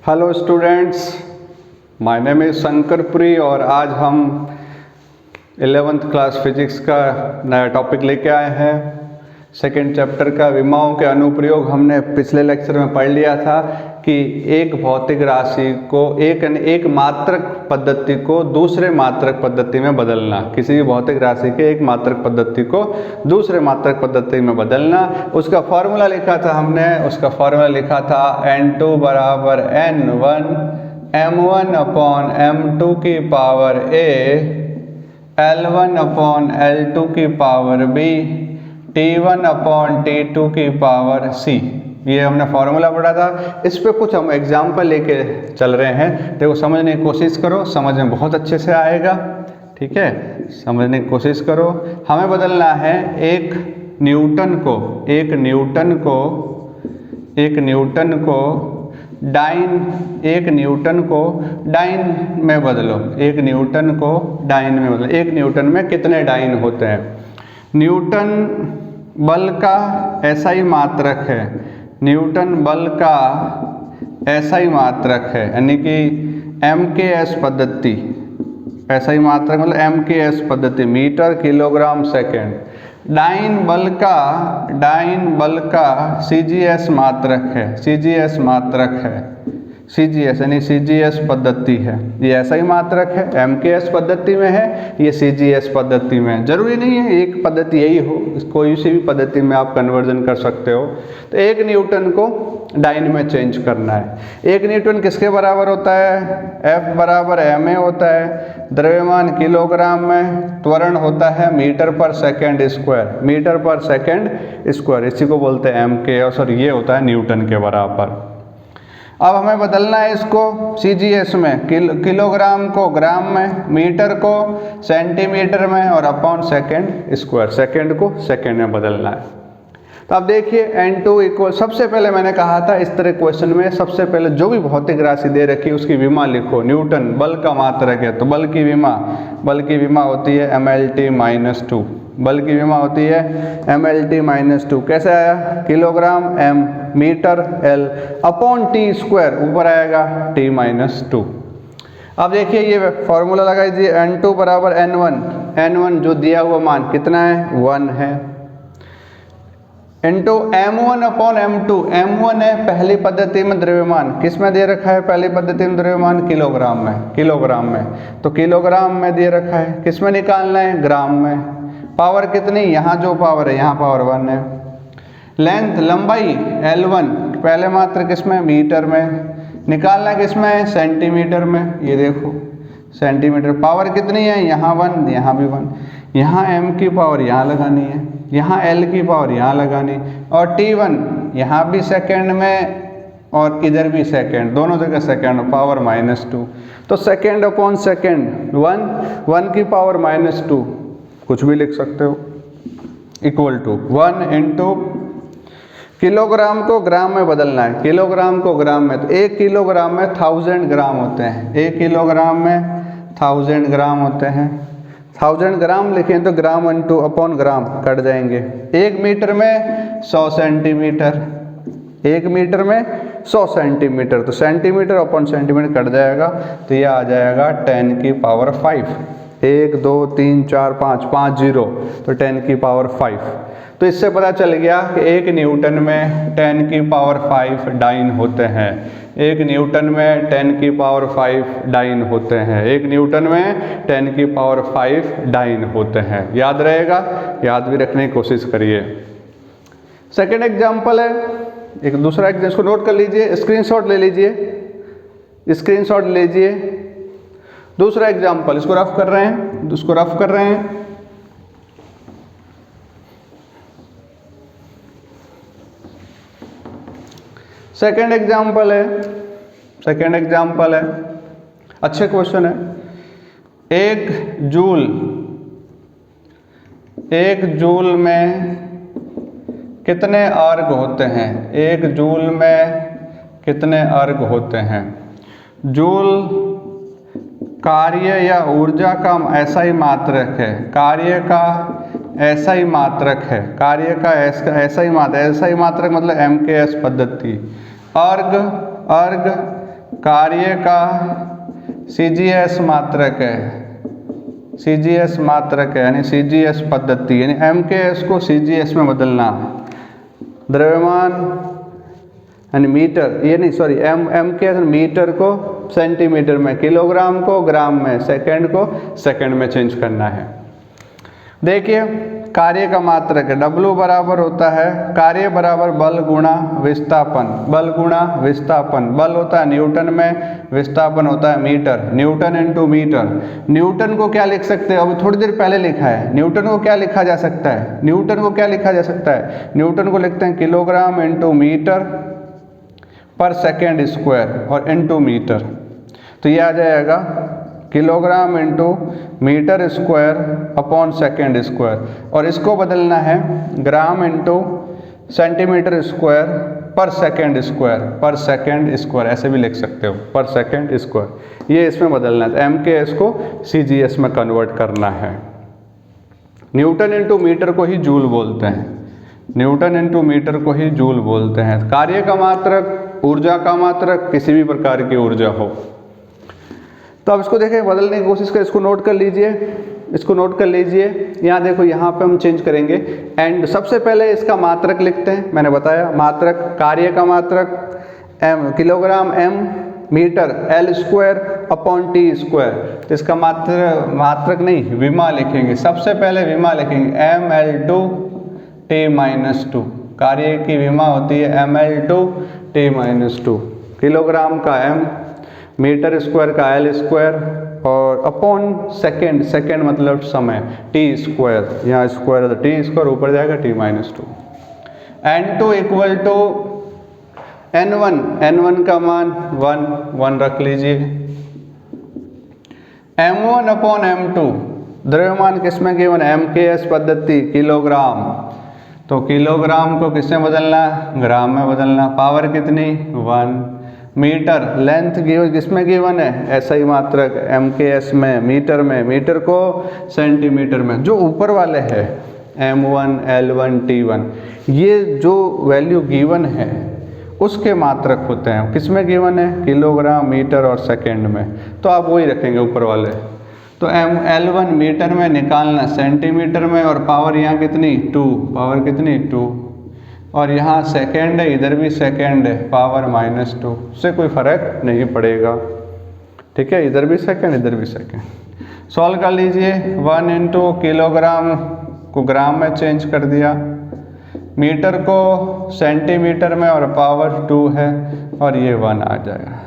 Hello students, my name is Shankarpuri और आज हम 11th क्लास फिजिक्स का नया टॉपिक लेके आए हैं। सेकेंड चैप्टर का विमाओं के अनुप्रयोग हमने पिछले लेक्चर में पढ़ लिया था कि एक भौतिक राशि को एक मात्रक पद्धति को दूसरे मात्रक पद्धति में बदलना, किसी भी भौतिक राशि के एक मात्रक पद्धति को दूसरे मात्रक पद्धति में बदलना, उसका फॉर्मूला लिखा था हमने। उसका फॉर्मूला लिखा था N2 बराबर N1 M1 अपॉन M2 की power A L1 upon L2 की power B T1 upon T2 की पावर C। ये हमने फॉर्मूला पढ़ा था। इस पे कुछ हम एग्जाम्पल लेके चल रहे हैं। देखो, समझने की कोशिश करो, समझ में बहुत अच्छे से आएगा। ठीक है, समझने की कोशिश करो। हमें बदलना है एक न्यूटन को डाइन में बदलो। एक न्यूटन में कितने डाइन होते हैं? न्यूटन बल का SI मात्रक है। न्यूटन बल का SI मात्रक है, यानी कि MKS पद्धति। SI मात्रक मतलब MKS पद्धति, मीटर किलोग्राम सेकेंड। डाइन बल का CGS मात्रक है। CGS यानी CGS पद्धति है। ये SI मात्रक है, MKS पद्धति में है, ये CGS पद्धति में है। जरूरी नहीं है एक पद्धति यही हो, कोई सी भी पद्धति में आप कन्वर्जन कर सकते हो। तो एक न्यूटन को डाइन में चेंज करना है। एक न्यूटन किसके बराबर होता है? F बराबर ma होता है। द्रव्यमान किलोग्राम में, त्वरण होता है मीटर पर सेकेंड स्क्वायर। इसी को बोलते हैं MK, और सर ये होता है न्यूटन के बराबर। अब हमें बदलना है इसको CGS में, किलोग्राम को ग्राम में, मीटर को सेंटीमीटर में और अपॉन सेकेंड स्क्वायर, सेकेंड को सेकेंड में बदलना है। तो अब देखिए N2 इक्वल, सबसे पहले मैंने कहा था इस तरह क्वेश्चन में सबसे पहले जो भी भौतिक राशि दे रखी है उसकी विमा लिखो। न्यूटन बल का मात्रक है तो बल की विमा होती है MLT-2। बल की विमा होती है MLT-2। कैसे आया? Kilogram M, metre L upon T square, ऊपर आएगा T-2। अब देखिए ये फॉर्मूला लगाइए, N2 बराबर N1 जो दिया हुआ मान कितना है? 1 है, into M1 upon M2। M1 है पहली पद्धति में द्रव्यमान, किस में दे रखा है? पहली पद्धति में द्रव्यमान किलोग्राम में, तो किलोग्राम में दे रखा है। किस में निकालना है? ग्राम में। पावर कितनी? यहाँ जो पावर है, यहाँ पावर 1 है। लेंथ लंबाई L1 पहले मात्र किस में? मीटर में। निकालना किस में है? सेंटीमीटर में। ये देखो सेंटीमीटर। पावर कितनी है? यहाँ 1, यहाँ भी 1। यहाँ M की पावर यहाँ लगानी है, यहाँ L की पावर यहाँ लगानी, और T1 यहाँ भी सेकेंड में और इधर भी सेकेंड, दोनों जगह सेकेंड, पावर -2। तो सेकेंड अपॉन सेकेंड 1 की पावर -2, कुछ भी लिख सकते हो, इक्वल टू 1 इंटू किलोग्राम को ग्राम में बदलना है। किलोग्राम को ग्राम में, तो 1 किलोग्राम में 1000 ग्राम होते हैं। 1 किलोग्राम में 1000 ग्राम होते हैं। 1000 ग्राम लिखें तो gram into upon gram cut जाएंगे। 1 मीटर में 100 सेंटीमीटर, 1 मीटर में 100 सेंटीमीटर, तो सेंटीमीटर अपॉन सेंटीमीटर कट जाएगा, तो यह आ जाएगा 10 की पावर 5। 1 2 3 4 5 0, तो 10 की पावर 5। तो इससे पता चल गया कि 1 न्यूटन में 10 की पावर 5 डाइन होते हैं। 1 न्यूटन में 10 की पावर 5 डाइन होते हैं। 1 न्यूटन में 10 की पावर 5 डाइन होते हैं। याद रहेगा? याद भी रखने की कोशिश करिए। सेकेंड एग्जाम्पल है, एक दूसरा एग्जाम्पल, इसको नोट कर लीजिए, स्क्रीनशॉट ले लीजिए। दूसरा एग्जाम्पल, इसको रफ कर रहे हैं। सेकेंड एग्जाम्पल है, अच्छे क्वेश्चन है। एक जूल में कितने अर्ग होते हैं? 1 जूल में कितने अर्ग होते हैं? जूल कार्य या ऊर्जा का SI मात्रक है। कार्य का SI मात्रक मतलब MKS पद्धति। अर्ग कार्य का CGS मात्रक है, CGS मात्रक है, यानी CGS पद्धति, यानी MKS को CGS में बदलना। द्रव्यमान यानी मीटर, ये नहीं सॉरी, MKS मीटर को सेंटीमीटर में, किलोग्राम को ग्राम में, सेकंड को सेकंड में चेंज करना है। देखिए कार्य का मात्रक है, W बराबर होता है कार्य बराबर बल गुणा विस्थापन, बल गुणा विस्थापन। बल होता है न्यूटन में, विस्थापन होता है metre, newton into metre. Newton को क्या लिख सकते हैं, अभी थोड़ी देर पहले लिखा है, न्यूटन को क्या लिखा जा सकता है, न्यूटन को क्या लिखा जा सकता है, न्यूटन को लिखते हैं किलोग्राम इंटू मीटर पर सेकेंड स्क्वायर और इंटू मीटर। तो ये आ जाएगा kilogram into metre square upon second square, और इसको बदलना है ग्राम इंटू सेंटीमीटर स्क्वायर पर सेकेंड स्क्वायर, पर सेकेंड स्क्वायर ऐसे भी लिख सकते हो, पर सेकेंड स्क्वायर। ये इसमें बदलना है, MKS को CGS में कन्वर्ट करना है। न्यूटन इंटू मीटर को ही जूल बोलते हैं, न्यूटन इंटू मीटर को ही जूल बोलते हैं। कार्य का मात्रक, ऊर्जा का मात्रक, किसी भी प्रकार की ऊर्जा हो। तो अब इसको देखें, बदलने की कोशिश करें, इसको नोट कर लीजिए, इसको नोट कर लीजिए। यहाँ देखो, यहाँ पे हम चेंज करेंगे एंड सबसे पहले इसका मात्रक लिखते हैं। मैंने बताया मात्रक, कार्य का मात्रक M kilogram, M metre, L square upon T square. इसका मात्रक नहीं, विमा लिखेंगे, सबसे पहले विमा लिखेंगे mL2 T-2। कार्य की विमा होती है mL2 T-2, किलोग्राम का M, मीटर स्क्वायर का L स्क्वायर और अपॉन सेकेंड, सेकेंड मतलब समय, T स्क्वायर, यहाँ स्क्वायर है तो T स्क्वायर ऊपर जाएगा T-2। N2 equal to N1, N1 का मान 1 रख लीजिए। M1 अपॉन M2, द्रव्यमान किसमें गिवन है, MKS पद्धति, किलोग्राम। तो किलोग्राम को किसमें बदलना है, ग्राम में बदलना। पावर कितनी, 1। मीटर, लेंथ गिवन किसमें गिवन है, SI मात्रक MKS में, मीटर में, मीटर को सेंटीमीटर में। जो ऊपर वाले है M1, L1, T1, ये जो वैल्यू गिवन है उसके मात्रक होते हैं। किसमें गिवन है, किलोग्राम, मीटर और सेकेंड में, तो आप वही रखेंगे ऊपर वाले। तो L1 मीटर में निकालना सेंटीमीटर में, और पावर यहाँ कितनी, 2, पावर कितनी, 2, और यहाँ सेकेंड है, इधर भी सेकेंड है, पावर -2, उससे कोई फर्क नहीं पड़ेगा। ठीक है, इधर भी सेकेंड, इधर भी सेकेंड। सॉल्व कर लीजिए, 1 इंटू किलोग्राम को ग्राम में चेंज कर दिया, मीटर को सेंटीमीटर में, और पावर 2 है, और ये 1 आ जाएगा।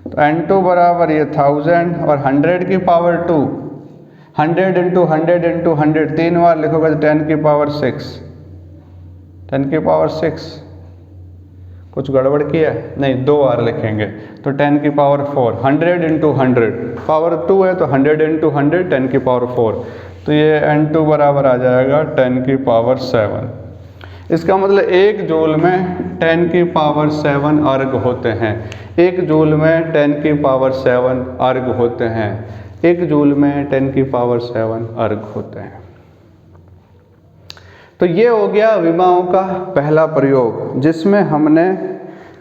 तो N2 बराबर ये 1000 और 100 की पावर 2, 100 इंटू 100 इंटू 100, 3 बार लिखोगे तो 10 की पावर 6, 10 की पावर 6। कुछ गड़बड़ किया है, नहीं, 2 बार लिखेंगे तो 10 की पावर 4, 100 इंटू 100, पावर 2 है तो 100 इंटू 100, 10 की पावर 4, तो ये N2 बराबर आ जाएगा 10 की पावर 7। इसका मतलब 1 जूल में 10 की पावर 7 अर्ग होते हैं, 1 जूल में 10 की पावर 7 अर्ग होते हैं, 1 जूल में 10 की पावर 7 अर्ग होते हैं। तो ये हो गया विमाओं का पहला प्रयोग, जिसमें हमने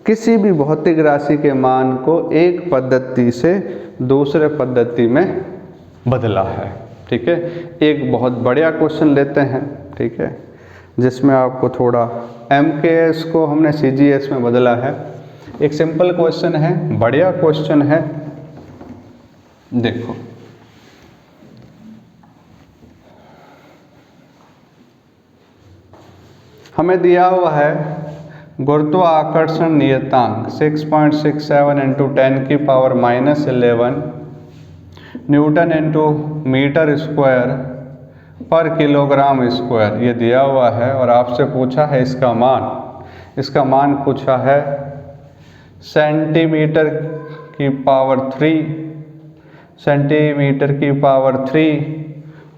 किसी भी भौतिक राशि के मान को एक पद्धति से दूसरे पद्धति में बदला है। ठीक है, एक बहुत बढ़िया क्वेश्चन लेते हैं, ठीक है, जिसमें आपको थोड़ा MKS को हमने CGS में बदला है। एक सिंपल क्वेश्चन है, बढ़िया क्वेश्चन है, देखो। हमें दिया हुआ है गुरुत्वाकर्षण नियतांक 6.67 इंटू 10 की power -11 newton into metre square पर किलोग्राम स्क्वायर, ये दिया हुआ है। और आपसे पूछा है इसका मान पूछा है सेंटीमीटर की पावर 3, सेंटीमीटर की पावर 3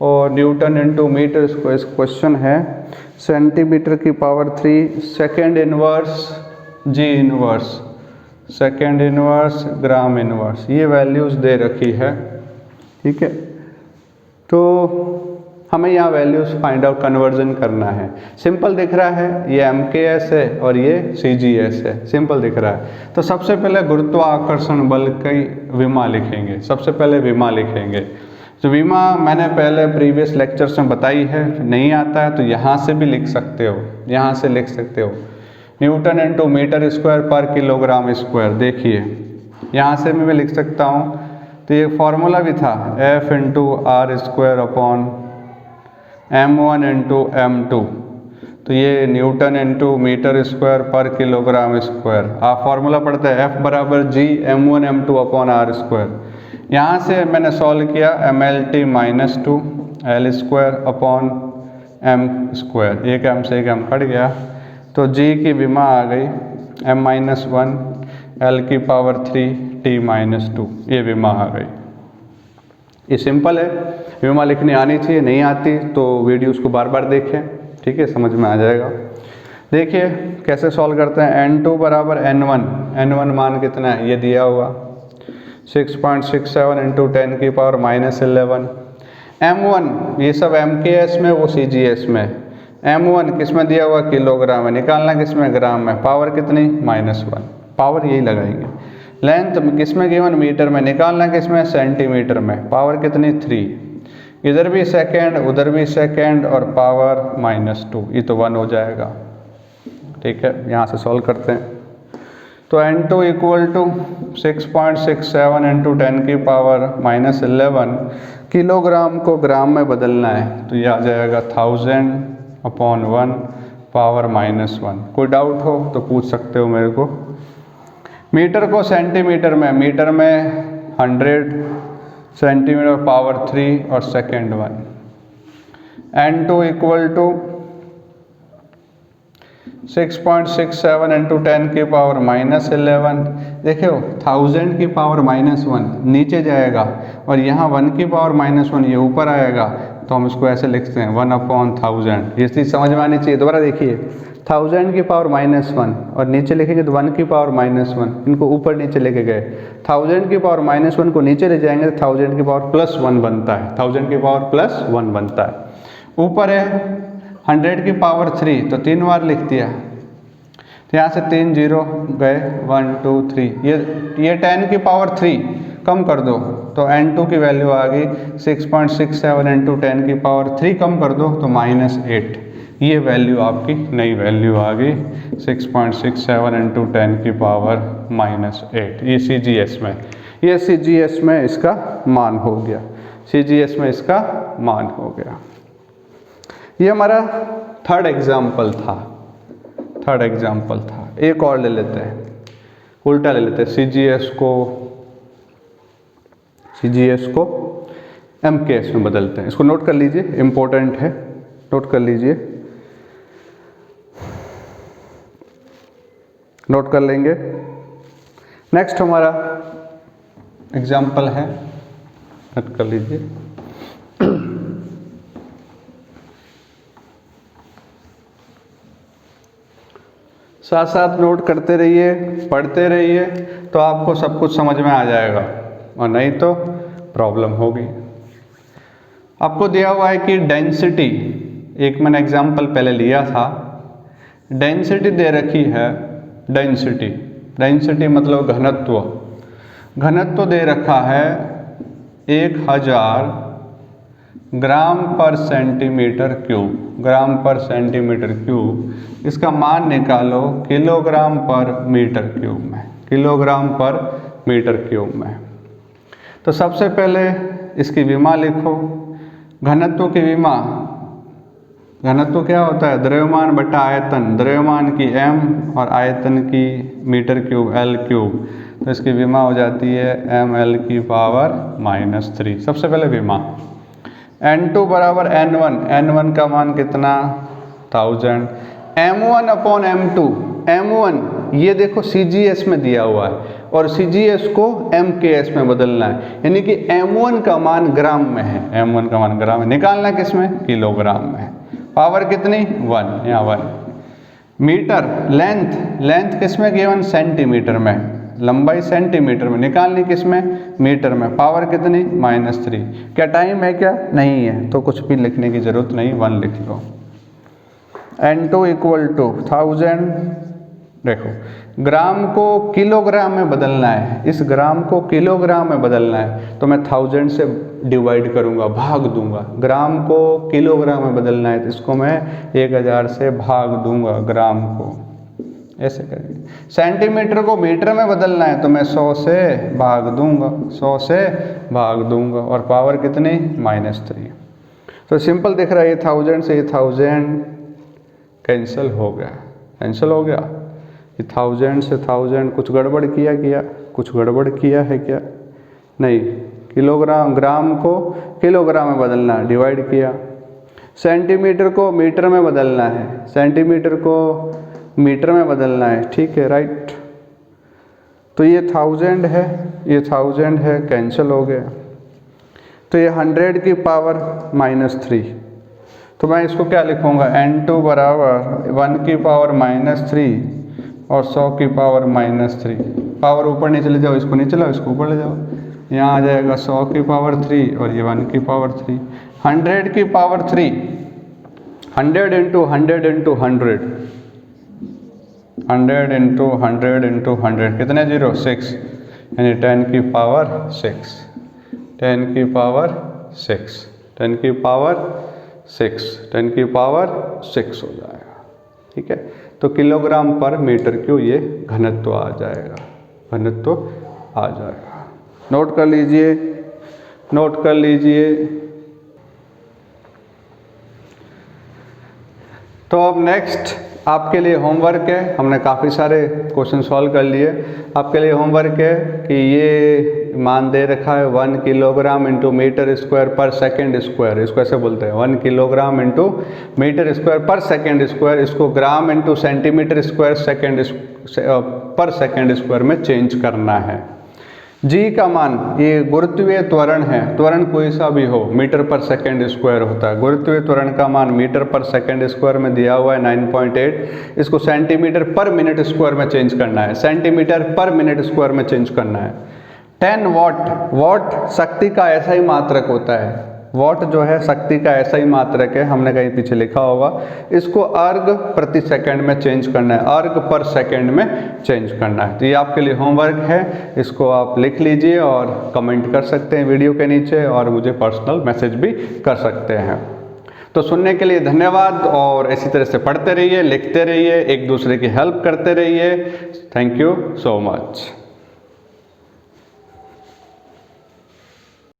और newton into metre square. Question है सेंटीमीटर की power 3, second inverse, G inverse, second inverse, gram inverse, ये वैल्यूज़ दे रखी है। ठीक है, तो हमें यहाँ वैल्यूज फाइंड आउट कन्वर्जन करना है। सिंपल दिख रहा है, ये MKS है और ये CGS है, सिंपल दिख रहा है। तो सबसे पहले गुरुत्वाकर्षण बल की विमा लिखेंगे, सबसे पहले विमा लिखेंगे। तो विमा मैंने पहले प्रीवियस लेक्चर्स में बताई है, नहीं आता है तो यहाँ से भी लिख सकते हो, यहाँ से लिख सकते हो न्यूटन इंटू मीटर स्क्वायर पर किलोग्राम स्क्वायर। देखिए यहाँ से मैं लिख सकता हूँ, तो ये फॉर्मूला भी था F into R square upon M1 into M2, तो ये न्यूटन इंटू मीटर स्क्वायर पर किलोग्राम स्क्वायर। आप फॉर्मूला पढ़ते हैं F बराबर G M1 M2 upon are square. यहाँ से मैंने सॉल्व किया MLT minus 2 L square upon M square, एक M से एक M कट गया, तो G की विमा आ गई M-1 L की पावर 3 T-2, ये विमा आ गई। ये सिंपल है, विमा लिखनी आनी चाहिए, नहीं आती तो वीडियोस को बार बार देखें, ठीक है, समझ में आ जाएगा। देखिए कैसे सॉल्व करते हैं। N2 बराबर N1 मान कितना है ये दिया हुआ 6.67 इंटू 10 की पावर -11। M1 ये सब MKS में, वो CGS में। M1 किस में दिया हुआ किलोग्राम है, निकालना किस में ग्राम में, पावर कितनी -1, पावर यही लगाएंगे। लेंथ किस में गिवन मीटर में, निकालना किस में सेंटीमीटर में, पावर कितनी 3, इधर भी सेकेंड उधर भी सेकेंड और पावर -2, ये तो 1 हो जाएगा, ठीक है। यहाँ से सॉल्व करते हैं, तो N2 इक्वल टू 6.67 इंटू 10 की पावर -11, किलोग्राम को ग्राम में बदलना है तो ये आ जाएगा 1000 अपॉन 1 पावर -1। कोई डाउट हो तो पूछ सकते हो मेरे को। मीटर को सेंटीमीटर में, मीटर में 100 सेंटीमीटर पावर 3 और second 1। N2 equal to 6.67 into 10 की पावर -11। देखो 1000 की पावर -1 नीचे जाएगा और यहाँ 1 की पावर -1 ये ऊपर आएगा, तो हम इसको ऐसे लिखते हैं 1 अपॉन 1000। ये चीज़ समझ में आनी चाहिए। दोबारा देखिए 1000 की पावर -1 और नीचे लिखेंगे तो 1 की पावर -1, इनको ऊपर नीचे लेके गए। 1000 की पावर -1 को नीचे ले जाएंगे तो 1000 की पावर +1 बनता है, 1000 की पावर +1 बनता है। ऊपर है 100 की पावर 3 तो 3 बार लिख दिया, तो यहाँ से 3 0 गए, 1 2 3, ये 10 की पावर 3 कम कर दो तो N2 की वैल्यू आ गई 6.67 इंटू 10 की पावर 3 कम कर दो तो -8, ये वैल्यू आपकी नई वैल्यू आ गई 6.67 इंटू 10 की पावर -8। ये CGS में, ये CGS में इसका मान हो गया, CGS में इसका मान हो गया। ये हमारा थर्ड एग्जाम्पल था, थर्ड एग्जाम्पल था। एक और ले लेते हैं, उल्टा ले लेते हैं, CGS को MKS में बदलते हैं। इसको नोट कर लीजिए, इम्पोर्टेंट है, नोट कर लीजिए, नोट कर लेंगे। नेक्स्ट हमारा एग्जाम्पल है, नोट कर लीजिए। साथ साथ नोट करते रहिए, पढ़ते रहिए, तो आपको सब कुछ समझ में आ जाएगा, और नहीं तो प्रॉब्लम होगी। आपको दिया हुआ है कि डेंसिटी, एक मैंने एग्जाम्पल पहले लिया था, डेंसिटी दे रखी है, डेंसिटी मतलब घनत्व, घनत्व दे रखा है 1000 ग्राम पर सेंटीमीटर क्यूब, ग्राम पर सेंटीमीटर क्यूब। इसका मान निकालो किलोग्राम पर मीटर क्यूब में, किलोग्राम पर मीटर क्यूब में। तो सबसे पहले इसकी विमा लिखो, घनत्व की विमा, घनत्व क्या होता है, द्रव्यमान बटा आयतन, द्रव्यमान की m और आयतन की मीटर क्यूब L क्यूब, तो इसकी विमा हो जाती है mL की पावर -3। सबसे पहले विमा। N2 बराबर N1 का मान कितना 1000, M1 अपॉन M2, M1 ये देखो CGS में दिया हुआ है और CGS को MKS में बदलना है, यानी कि M1 का मान ग्राम में है, M1 का मान ग्राम में, निकालना किस में, किलोग्राम में। पावर कितनी 1, यहाँ 1। मीटर, लेंथ किस में गिवन, सेंटीमीटर में, लंबाई सेंटीमीटर में, निकालनी किस में, मीटर में, पावर कितनी -3। क्या टाइम है क्या, नहीं है, तो कुछ भी लिखने की जरूरत नहीं, 1 लिख लो। N2 इक्वल टू 1000, देखो ग्राम को किलोग्राम में बदलना है, इस ग्राम को किलोग्राम में बदलना है तो मैं 1000 से डिवाइड करूंगा, भाग दूंगा। ग्राम को किलोग्राम में बदलना है तो इसको मैं 1000 से भाग दूंगा ग्राम को, ऐसे करेंगे। सेंटीमीटर को मीटर में बदलना है तो मैं 100 से भाग दूंगा, 100 से भाग दूंगा, और पावर कितनी -3। तो सिंपल दिख रहा है, ये 1000 से ये 1000 कैंसिल हो गया, कैंसिल हो गया। ये 1000 से 1000 कुछ गड़बड़ किया, कुछ गड़बड़ किया है क्या, नहीं। किलोग्राम, ग्राम को किलोग्राम में बदलना है, डिवाइड किया। सेंटीमीटर को मीटर में बदलना है, सेंटीमीटर को मीटर में बदलना है, ठीक है, राइट। तो ये 1000 है, ये 1000 है, कैंसिल हो गया। तो ये 100 की पावर -3, तो मैं इसको क्या लिखूंगा, N2 बराबर 1 की पावर -3 और 100 की पावर -3। पावर ऊपर नहीं चले जाओ, इसको नीचे लाओ, इसको ऊपर ले जाओ, यहाँ आ जाएगा 100 की पावर 3 और ये 1 की पावर 3। 100 की power 3, 100 into 100 into 100, 100 into 100 into 100 कितने 0, 6, यानी 10 की पावर 6, 10 की पावर 6, 10 की पावर 6, 10 की पावर 6 हो जाएगा, ठीक है। तो किलोग्राम पर मीटर क्यूब ये घनत्व आ जाएगा, घनत्व आ जाएगा। नोट कर लीजिए, नोट कर लीजिए। तो अब नेक्स्ट आपके लिए होमवर्क है, हमने काफ़ी सारे क्वेश्चन सॉल्व कर लिए। आपके लिए होमवर्क है कि ये मान दे रखा है 1 किलोग्राम इंटू मीटर स्क्वायर पर सेकेंड स्क्वायर, इसको ऐसे बोलते हैं 1 किलोग्राम इंटू मीटर स्क्वायर पर सेकेंड स्क्वायर, इसको ग्राम इंटू सेंटीमीटर स्क्वायर सेकेंड पर सेकेंड स्क्वायर में चेंज करना है। जी का मान, ये गुरुत्वीय त्वरण है, त्वरण कोई सा भी हो मीटर पर सेकेंड स्क्वायर होता है। गुरुत्वीय त्वरण का मान मीटर पर सेकेंड स्क्वायर में दिया हुआ है 9.8, इसको सेंटीमीटर पर मिनट स्क्वायर में चेंज करना है, सेंटीमीटर पर मिनट स्क्वायर में चेंज करना है। 10 वाट, वाट शक्ति का ऐसा ही मात्रक होता है, वाट जो है शक्ति का ऐसा ही मात्रक है, हमने कहीं पीछे लिखा होगा। इसको अर्ग प्रति सेकंड में चेंज करना है, अर्ग पर सेकंड में चेंज करना है। तो ये आपके लिए होमवर्क है, इसको आप लिख लीजिए और कमेंट कर सकते हैं वीडियो के नीचे, और मुझे पर्सनल मैसेज भी कर सकते हैं। तो सुनने के लिए धन्यवाद, और इसी तरह से पढ़ते रहिए, लिखते रहिए, एक दूसरे की हेल्प करते रहिए। Thank you so much.